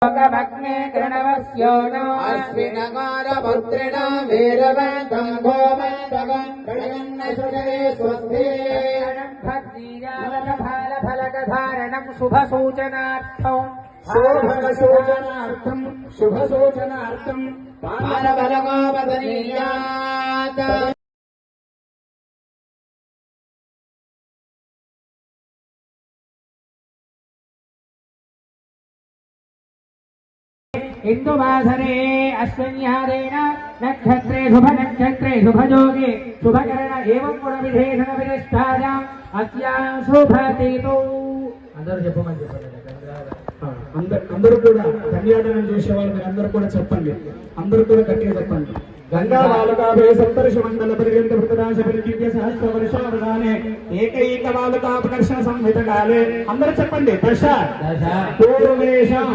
भग्ने कृणवस्योनो अश्विनकारपुत्रिण वीरवन्तं गोमन्तकं प्रयन्न सुरे स्वस्ति फलकधारणं शुभसूचनार्थम् पारबलगोपदनीयात् इंदुवासरे अश्विन्यादेन नक्षत्रे शुभ नक्षत्रे शुभयोगे शुभकरण एवं गुणविशेषण विशिष्टायाम् अस्यां शुभतिथौ అందరూ కూడా కన్యాదానం చేసే వాళ్ళు మీరు అందరూ కూడా చెప్పండి, అందరూ కూడా గట్టిగా చెప్పండి. గంగా బాలుకాభే సప్తర్షి మండల పర్యంత వృతరాశ పరిదివ్య సహస్ర వర్షావధానే ఏకైక బాలుకాపకర్షణ సంహిత కాలే అందరూ చెప్పండి. దశ పూర్వేషాం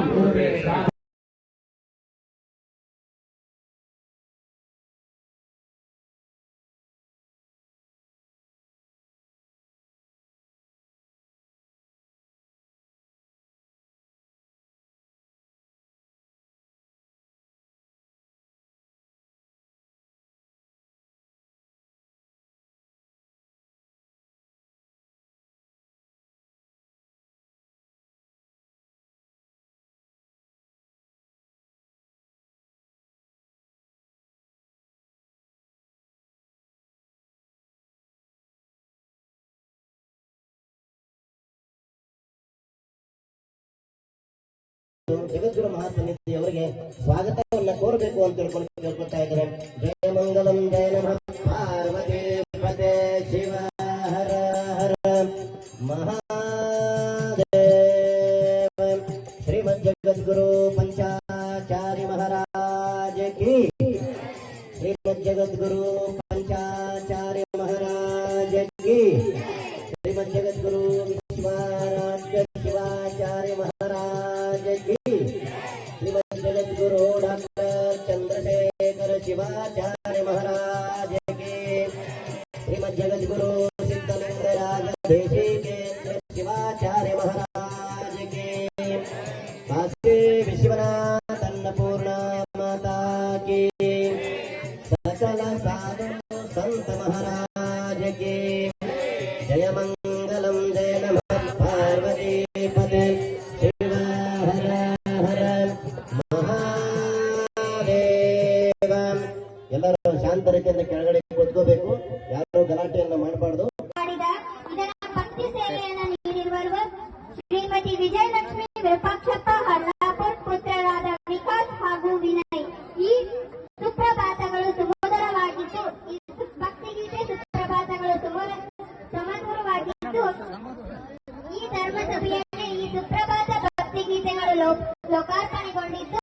ಜಗದ್ಗುರು ಮಹಾಸನ್ನಿಧಿ ಅವರಿಗೆ ಸ್ವಾಗತವನ್ನು ಕೋರಬೇಕು ಅಂತ ಕೇಳ್ಕೊಳ್ತಾ ಇದ್ದಾರೆ. ಜಯ ಮಂಗಲಂ ಜಯ ನಮಃ ಪಾರ್ವತಿ ಪತೆ ಶಿವ ಹರ ಹರ ಮಹಾದೇವ. ಶ್ರೀಮದ್ ಜಗದ್ಗುರು ಪಂಚಾಚಾರ್ಯ ಮಹಾರಾಜ ಕಿ. ಶ್ರೀಮದ್ ಜಗದ್ಗುರು ಪಂಚಾಚಾರ್ಯ ಮಹಾರಾಜ ಕಿ. ಶ್ರೀಮದ್ ಜಗದ್ಗುರು ವಿಶ್ವರಾಜ್ಯ ಶಿವಾಚಾರ್ಯ ಮಹಾರಾಜ ಕಿ. जगद्गुरु डॉक्टर चंद्रशेखर शिवाचार्य महाराज के. श्रीमद जगद्गुरु सिद्धलिंगराज देशिकेन्द्र शिवाचार्य महाराज के. काशी विश्वनाथ अन्नपूर्णा माता की. सकल साधु संत महाराज के. जय मंगलम जय नमः पार्वती पते शिव हर हर ಮಹಾದೇವ. ಎಲ್ಲರೂ ಶಾಂತ ರೀತಿಯಿಂದ ಕೆಳಗಡೆ ಕೂತ್ಕೋಬೇಕು, ಯಾರು ಗಲಾಟೆಯನ್ನು ಮಾಡಬಾರ್ದು. ಇದರ ಭಕ್ತಿ ಸೇವೆಯನ್ನು ನೀಡಿರುವರು ಶ್ರೀಮತಿ ವಿಜಯಲಕ್ಷ್ಮಿ ವಿರೂಪಾಕ್ಷಪ್ಪ ಹರ್ಲಾಪುರ್, ಪುತ್ರರಾದ ವಿಕಾಸ್ ಹಾಗೂ ವಿನಯ್. ಈ ಸುಪ್ರಭಾತಗಳು ಸುಮಧುರವಾಗಿದ್ದು, ಈ ಭಕ್ತಿಗೀತೆ ಸುಪ್ರಭಾತಗಳು ಸುಮಧುರವಾಗಿದ್ದು, ಈ ಧರ್ಮಸಭೆಯಲ್ಲಿ ಈ ಸುಪ್ರಭಾತ ಭಕ್ತಿಗೀತೆಗಳು ಲೋಕಾರ್ಪಣೆಗೊಂಡಿದ್ದು,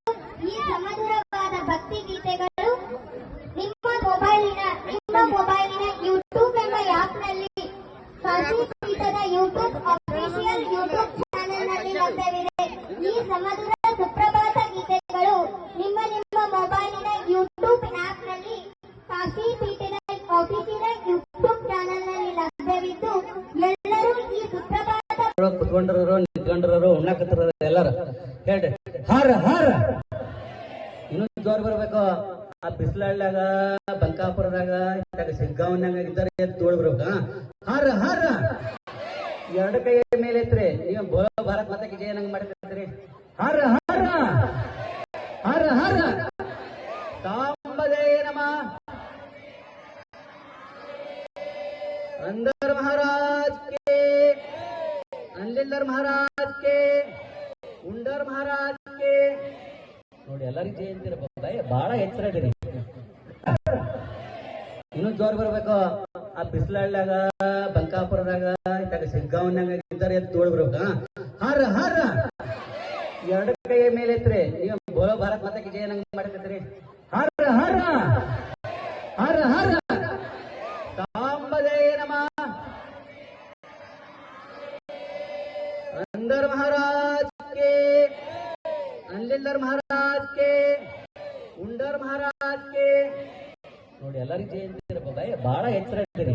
ಈ ಸುಮಧುರವಾದ ಭಕ್ತಿಗೀತೆಗಳು ನಿಮ್ಮ ಮೊಬೈಲಿನ ಯೂಟ್ಯೂಬ್ ಎಂಬ ಆಪ್ನಲ್ಲಿ ಕಾಶಿ ಪೀಠದ ಯೂಟ್ಯೂಬ್ ಅಫಿಷಿಯಲ್ ಯೂಟ್ಯೂಬ್ ಚಾನೆಲ್ನಲ್ಲಿ ಲಭ್ಯವಿದೆ. ಈ ಸುಮಧುರ ಸುಪ್ರಭಾತ ಗೀತೆಗಳು ನಿಮ್ಮ ಮೊಬೈಲಿನ ಯೂಟ್ಯೂಬ್ ಆಪ್ನಲ್ಲಿ ಕಾಶಿ ಪೀಠದ ಅಫಿಷಿಯಲ್ ಯೂಟ್ಯೂಬ್ ಚಾನೆಲ್ನಲ್ಲಿ ಲಭ್ಯವಿದ್ದು, ಎಲ್ಲರೂ ಈ ಸುಪ್ರಭಾತ ಕುತ್ಕೊಂಡಿರೋರು ನಿಂತ್ಕೊಂಡಿರೋರು ಉಣ್ಣಾಕತ್ತಿರೋರು ಎಲ್ಲರೂ ಹೇಳ್ರಿ ಹರ ಹರ. ಇನ್ನೂ ಜೋರ್ ಬರ್ಬೇಕು. ಆ ಬಿಸಿಲಳ್ಳ್ಯಾಗ ಬಂಕಾಪುರದಾಗ ಸಿಗ್ಗಾವನ್ಯಾಗ ಇದ್ದಾರೆ ತೋಳ್ ಬರ್ಬೇಕ. ಹರ ಹರ ಎರಡು ಕೈ ಮೇಲೆ ಐತ್ರಿ. ನೀವು ಬೋಲೋ ಭಾರತ್ ಮಾತಾ ಕಿ ಜಯ ನಂಗೆ ಮಾಡ್ತಿರ್ತೀರಿ. ಹರ ಹರ ಹರ ಹರ ಕಾಂಬದೇ ನಮಃ. अंदर महाराज के, अनिलर महाराज के, ಉಂಡರ್ महाराज के. ನೋಡಿ ಎಲ್ಲರಿಗೂ ಜಯಂತಿ ಬಹಳ ಎಚ್ಚರ ಇದ್ದೀರಿ. ಇನ್ನೂ ಜೋರ್ ಬರ್ಬೇಕು. ಆ ಬಿಸಿಲಳ್ಳ್ಯಾಗ ಬಂಕಾಪುರದಾಗ ಸಿಗ್ಗಾವನ್ಯಾಗ ಇದ್ದಾರೆ ತೋಳ್ ಬರ್ಬೇಕ. ಹರ ಹರ ಎರಡು ಕೈ ಮೇಲೆ ಐತ್ರಿ. ನೀವು ಬೋಲೋ ಭಾರತ್ ಮಾತಾ ಕಿ ಜಯ ನಂಗೆ ಮಾಡ್ತಿರ್ತೀರಿ. ಹರ ಹರ ಹರ ಹರ ಕಾಂಬದೇ ನಮಃ. अंदर महाराज के, अनिलर महाराज के, ಉಂಡರ್ महाराज के. ನೋಡಿ ಎಲ್ಲರಿಗೂ ಜಯಂತಿ ಬಹಳ ಎಚ್ಚರ ಇದ್ದೀರಿ.